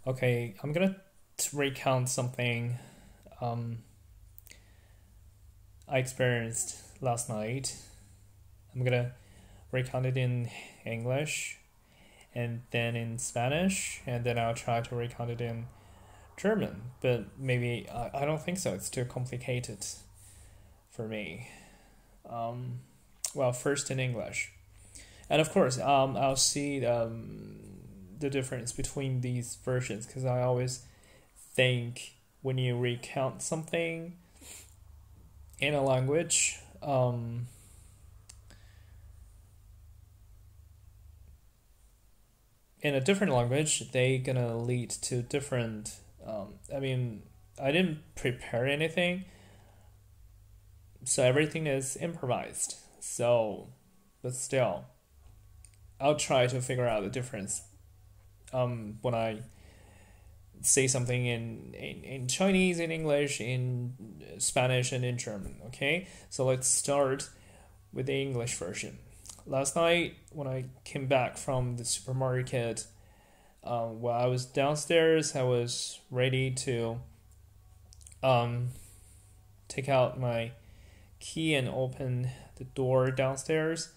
Okay, I'm gonna recount something um, I experienced last night. I'm gonna recount it in English and then in Spanish, and then I'll try to recount it in German. But maybe I don't think so. It's too complicated for me. Um, well, first in English, and of course, I'll see the difference between these versions because I always think when you recount something in a language, in a different language, they gonna lead to different. I mean, I didn't prepare anything, so everything is improvised. So, but still, I'll try to figure out the difference. When I say something in Chinese, in English, in Spanish, and in German. Okay, so let's start with the English version. Last night, when I came back from the supermarket, while I was downstairs, I was ready to um, take out my key and open the door downstairs.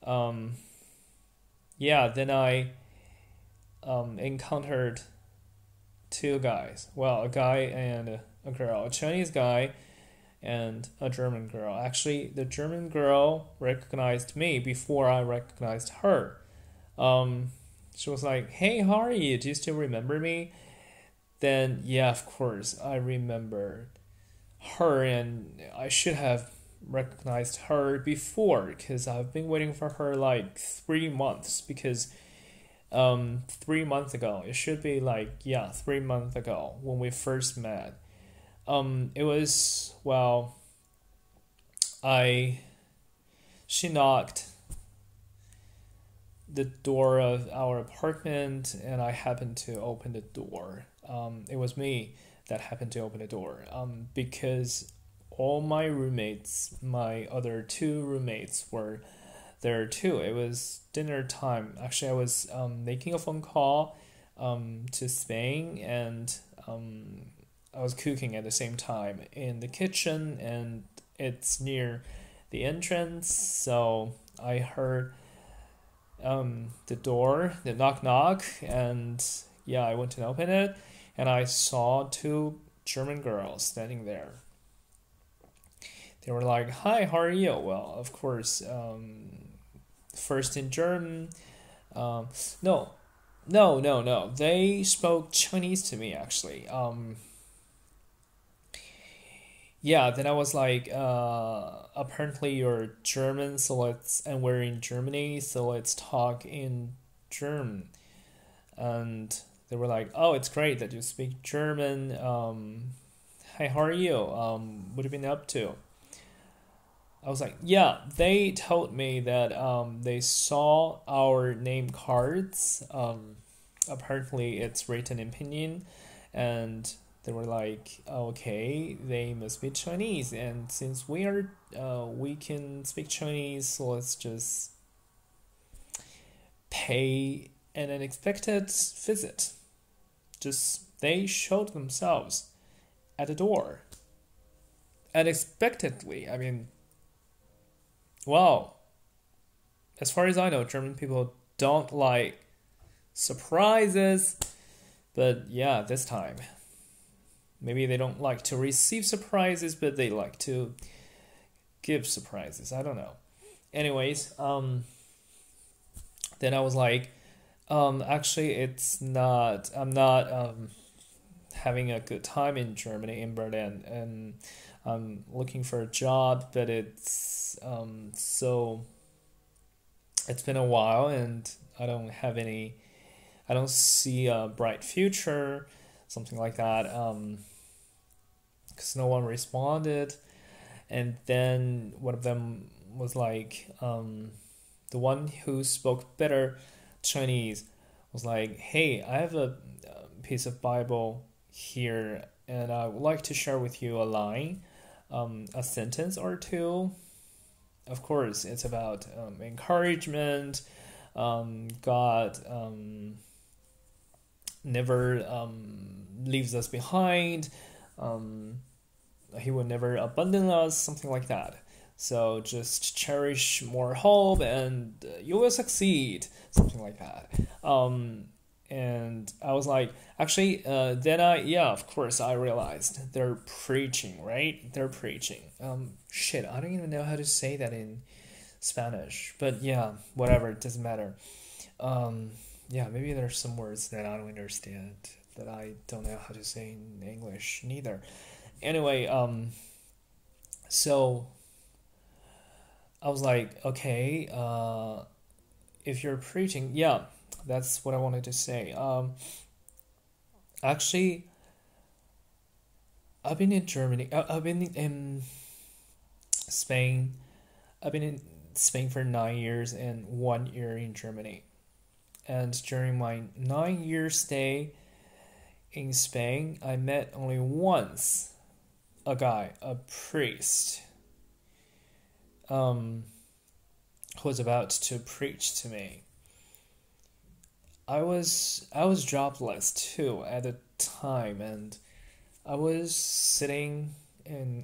Um, yeah, then I encountered two guys. Well, a guy and a girl, a Chinese guy and a German girl. Actually, the German girl recognized me before I recognized her. Um, she was like, "Hey, how are you? Do you still remember me?" Then, yeah, of course, I remembered her, and I should have recognized her before because I've been waiting for her like 3 months because 3 months ago. It should be like, yeah, 3 months ago when we first met. It was, well, I she knocked the door of our apartment and I happened to open the door. It was me that happened to open the door. Because all my roommates, my other two roommates were there too. It was dinner time. Actually, I was making a phone call to Spain, and I was cooking at the same time in the kitchen, and it's near the entrance. So I heard the door, the knock knock, and yeah, I went to open it, and I saw two German girls standing there. They were like, "Hi, how are you?" Well, of course, first in German. Um, no, no. They spoke Chinese to me actually. Yeah. Then I was like, apparently you're German, so and we're in Germany, so let's talk in German. And they were like, "Oh, it's great that you speak German. Hi, how are you? What have you been up to?" I was like, yeah, they told me that they saw our name cards. Apparently, it's written in pinyin, and they were like, okay, they must be Chinese, and since we can speak Chinese, so let's just pay an unexpected visit. Just they showed themselves at the door unexpectedly. I mean, wow, as far as I know, German people don't like surprises, but yeah, this time. Maybe they don't like to receive surprises, but they like to give surprises. I don't know. Anyways, then I was like, actually, it's not, I'm not having a good time in Germany, in Berlin, and I'm looking for a job, but so it's been a while and I don't have any, I don't see a bright future, something like that, because no one responded. And then one of them was like, the one who spoke better Chinese was like, "Hey, I have a piece of Bible here, and I would like to share with you a line, a sentence or two. Of course, it's about encouragement, God never leaves us behind. He will never abandon us, something like that. So just cherish more hope and you will succeed, something like that. And I was like, actually, then of course, I realized they're preaching, right? They're preaching. Shit, I don't even know how to say that in Spanish, but yeah, whatever, it doesn't matter. Yeah, maybe there's some words that I don't understand that I don't know how to say in English neither. Anyway, so I was like, okay, if you're preaching, yeah, that's what I wanted to say. Actually, I've been in Germany. I've been in Spain. I've been in Spain for 9 years and 1 year in Germany. And during my 9 year stay in Spain, I met only once a guy, a priest, who was about to preach to me. I was jobless too at the time, and I was sitting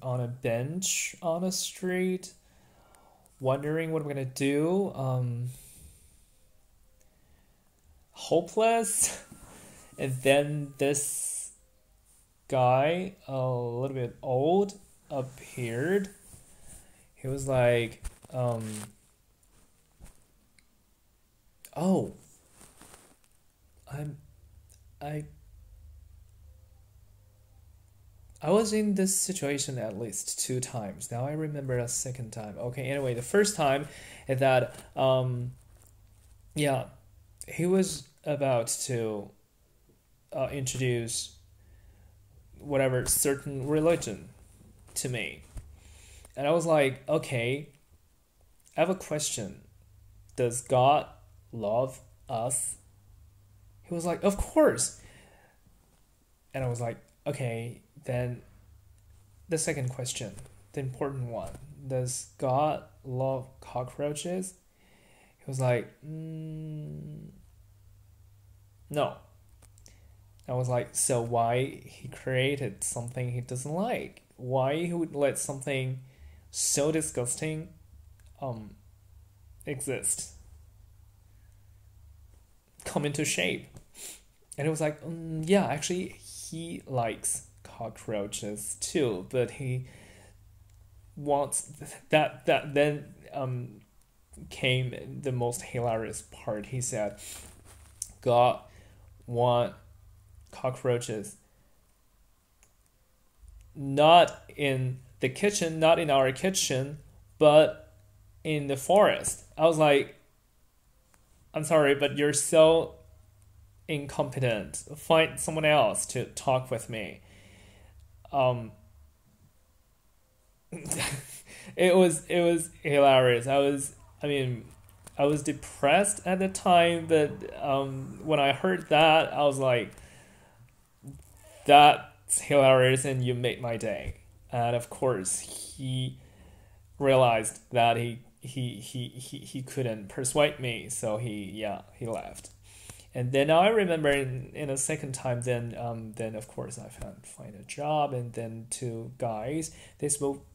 on a bench on a street, wondering what I'm gonna do. Hopeless, and then this guy, a little bit old, appeared. He was like, oh, I I was in this situation at least 2 times. Now I remember a second time. Okay, anyway, the first time is that yeah, he was about to introduce whatever certain religion to me. And I was like, okay, I have a question. Does God love us? He was like, of course. And I was like, okay, then the second question, the important one. Does God love cockroaches? He was like, no. I was like, so why he created something he doesn't like? Why he would let something so disgusting exist, come into shape? And it was like, yeah, actually he likes cockroaches too, but he wants that then came the most hilarious part. He said God want cockroaches not in the kitchen, not in our kitchen, but in the forest. I was like, I'm sorry, but you're so incompetent. Find someone else to talk with me. It was hilarious. I was depressed at the time, but when I heard that, I was like, that's hilarious, and you made my day. And of course, he realized that he couldn't persuade me, so he left. And then I remember in a second time, then of course I find a job, and then two guys, they spoke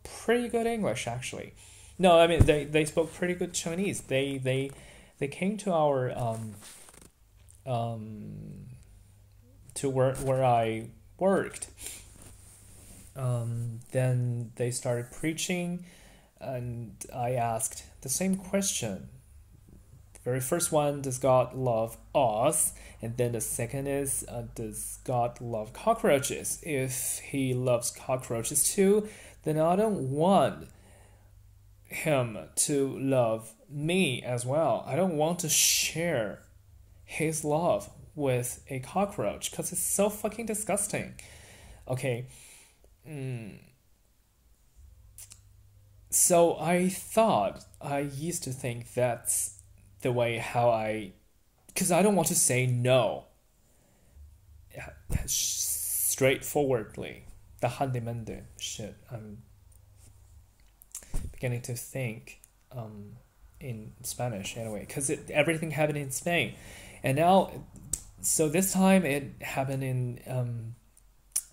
pretty good English actually. No, I mean they spoke pretty good Chinese. They came to our to where I worked. Then they started preaching, and I asked the same question. Very first one, does God love us? And then the second is, does God love cockroaches? If he loves cockroaches too, then I don't want him to love me as well. I don't want to share his love with a cockroach because it's so fucking disgusting. Okay. So I used to think that's the way because I don't want to say no straightforwardly. 的汉地门的 shit. I'm beginning to think in Spanish anyway, because everything happened in Spain, and now So this time it happened in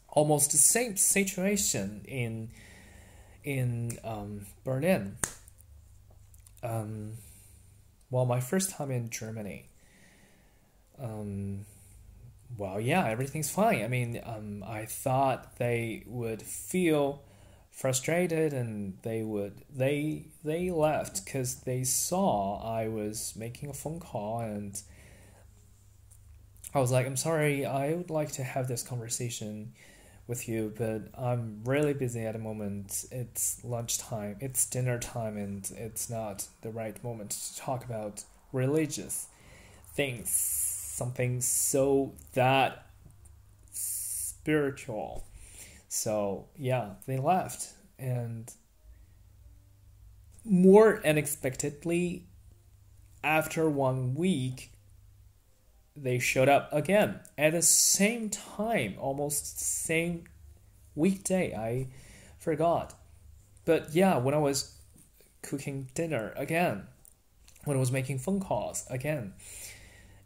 almost the same situation in Berlin. Well, my first time in Germany. Well, yeah, everything's fine. I mean, I thought they would feel frustrated and they left because they saw I was making a phone call, and I was like, I'm sorry, I would like to have this conversation with you, but I'm really busy at the moment. It's lunchtime, it's dinner time, and it's not the right moment to talk about religious things, something so that spiritual. So yeah, they left, and more unexpectedly, after 1 week, they showed up again at the same time, almost same weekday. I forgot. But yeah, when I was cooking dinner again, when I was making phone calls again.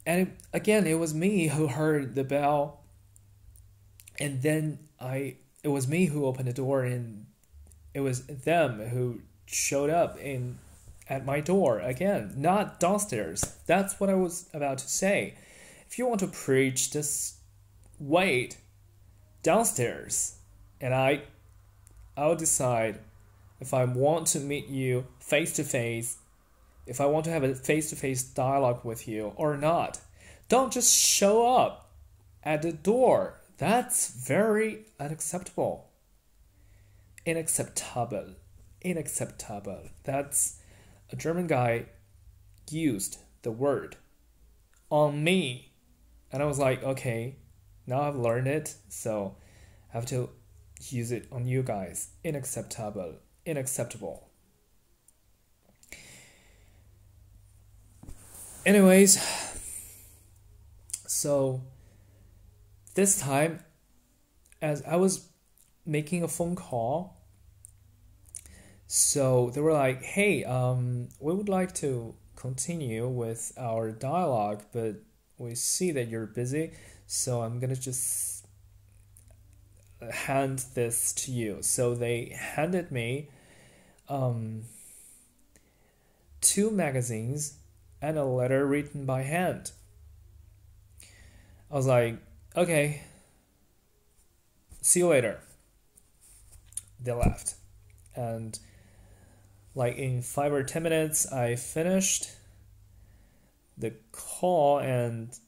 And again, it was me who heard the bell. And then it was me who opened the door, and it was them who showed up at my door again, not downstairs. That's what I was about to say. If you want to preach, just wait downstairs, and I'll decide if I want to meet you face to face, if I want to have a face to face dialogue with you or not. Don't just show up at the door. That's very unacceptable. Unacceptable. That's a German guy used the word on me. And I was like, okay, now I've learned it, so I have to use it on you guys. Unacceptable. Anyways, so this time, as I was making a phone call, so they were like, hey, we would like to continue with our dialogue, but we see that you're busy, so I'm gonna just hand this to you. So they handed me 2 magazines and a letter written by hand. I was like, okay, see you later. They left, and like in 5 or 10 minutes, I finished the call and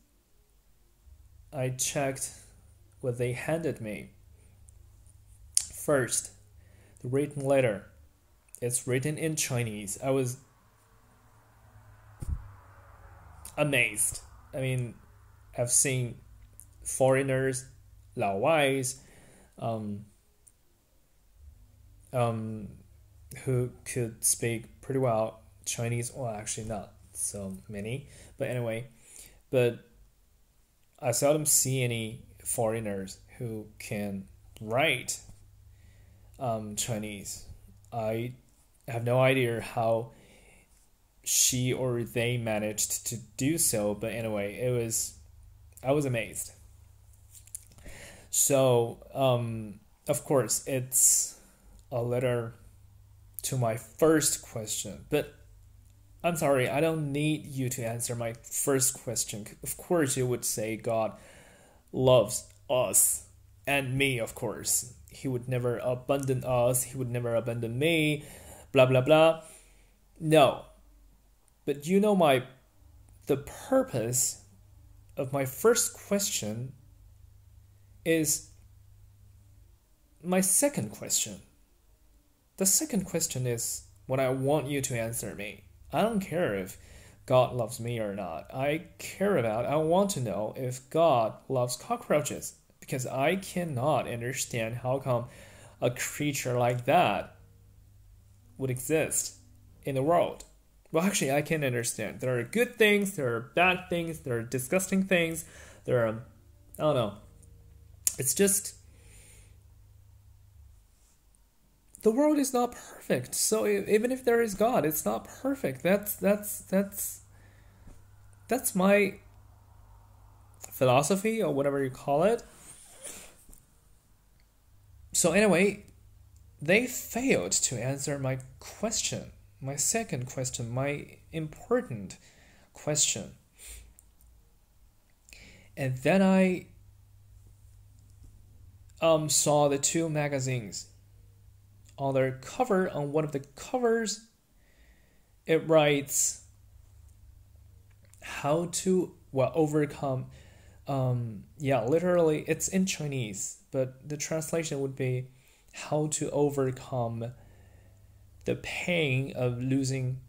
I checked what they handed me. First, the written letter. It's written in Chinese. I was amazed. I mean, I've seen foreigners, 老外, who could speak pretty well Chinese. Well, actually not so many, but anyway, but I seldom see any foreigners who can write Chinese. I have no idea how she or they managed to do so, but anyway, I was amazed. So of course it's a letter to my first question, but I'm sorry, I don't need you to answer my first question. Of course you would say God loves us and me, of course. He would never abandon us, he would never abandon me, blah blah blah. No. But you know the purpose of my first question is my second question. The second question is what I want you to answer me. I don't care if God loves me or not. I want to know if God loves cockroaches, because I cannot understand how come a creature like that would exist in the world. Well, actually, I can understand. There are good things, there are bad things, there are disgusting things, there are, I don't know. It's just, the world is not perfect. So even if there is God, it's not perfect. That's my philosophy or whatever you call it. So anyway, they failed to answer my question, my second question, my important question. And then I saw the two magazines. On their cover, on one of the covers, it writes how to overcome. Literally, it's in Chinese, but the translation would be how to overcome the pain of losing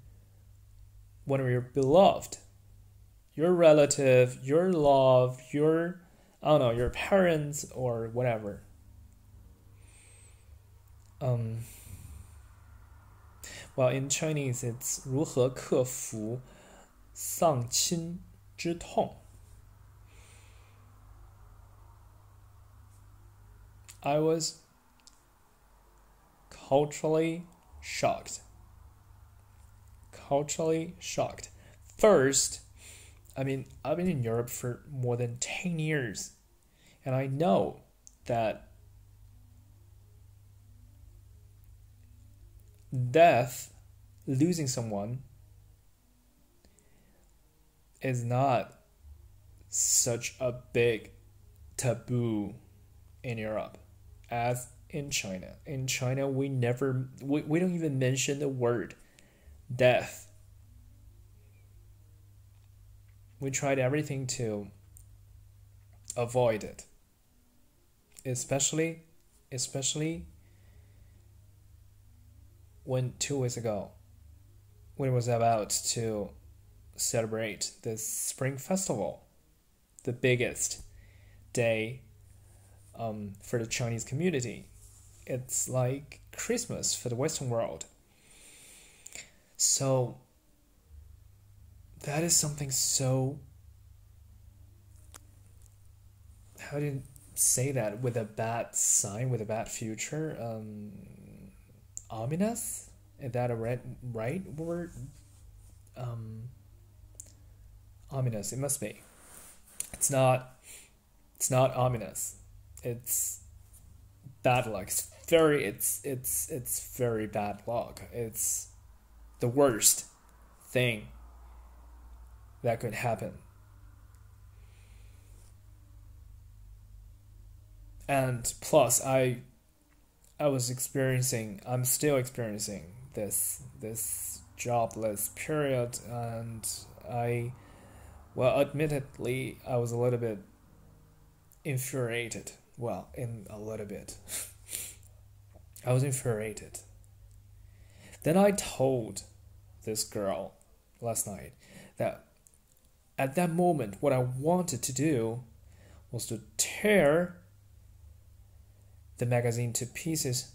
one of your beloved, your relative, your love, your parents or whatever. In Chinese, it's 如何克服丧亲之痛. I was culturally shocked. First, I've been in Europe for more than 10 years, and I know that death, losing someone, is not such a big taboo in Europe as in China. In China, we don't even mention the word death. We tried everything to avoid it, especially when 2 weeks ago, when it was about to celebrate the Spring Festival, the biggest day for the Chinese community. It's like Christmas for the Western world. So that is something so, how do you say that, with a bad sign, with a bad future? Ominous? Is that a right word? Ominous, it must be. It's not ominous. It's bad luck. It's very bad luck. It's the worst thing that could happen. And plus, I'm still experiencing this jobless period, and admittedly, I was a little bit infuriated. I was infuriated. Then I told this girl last night that at that moment, what I wanted to do was to tear the magazine to pieces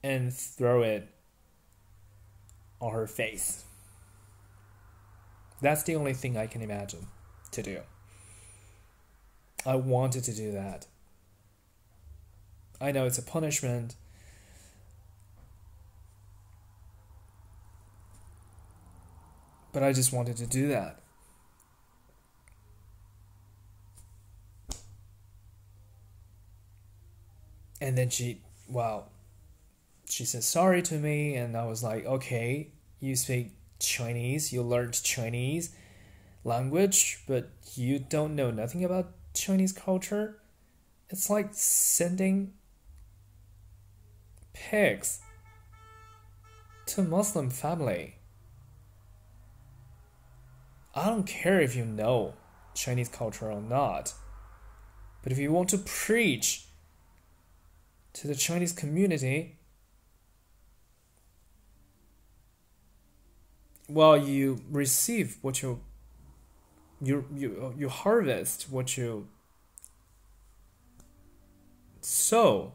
and throw it on her face. That's the only thing I can imagine to do. I wanted to do that. I know it's a punishment, but I just wanted to do that. And then she said sorry to me, and I was like, okay, you speak Chinese, you learned Chinese language, but you don't know nothing about Chinese culture. It's like sending pigs to a Muslim family. I don't care if you know Chinese culture or not, but if you want to preach to the Chinese community, you receive what you harvest what you sow.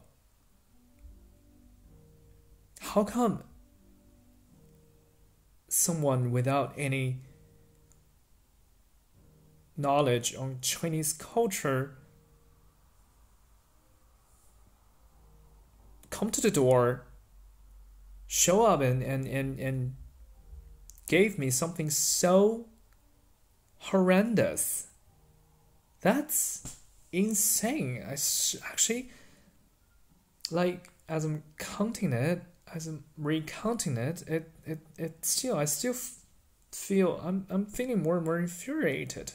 How come someone without any knowledge on Chinese culture come to the door, show up and gave me something so horrendous. That's insane. Actually, like, as I'm counting it, as I'm recounting it, it still, I still feel, I'm feeling more and more infuriated.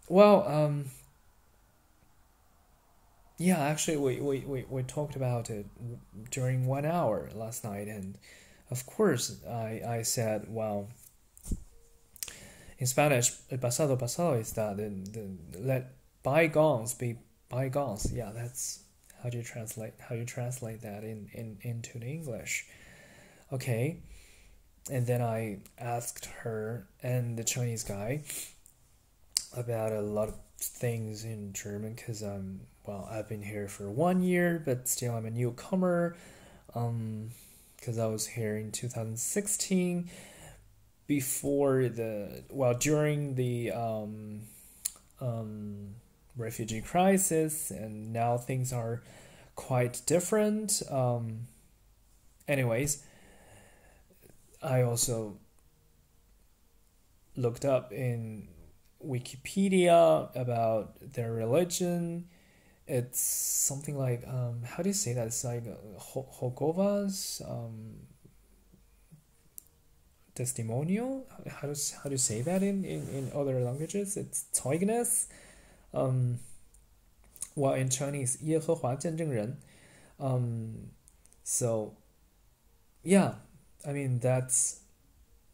Well, yeah, actually, we talked about it during 1 hour last night, and of course, I said, well, in Spanish, el pasado pasado is that let bygones be bygones. Yeah, that's how you translate that into the English. Okay, and then I asked her and the Chinese guy about a lot of things in German because I've been here for 1 year, but still I'm a newcomer. Because I was here in 2016 before during the refugee crisis, and now things are quite different. Anyways, I also looked up in Wikipedia about their religion. It's something like how do you say that? It's like Jehovah's testimonial. How do you say that in other languages? It's Zeugnis. Well, in Chinese, 耶和华见证人. So yeah, I mean that's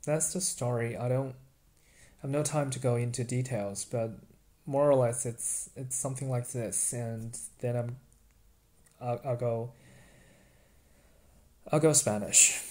the story. I have no time to go into details, but more or less it's something like this, and then I'll go Spanish.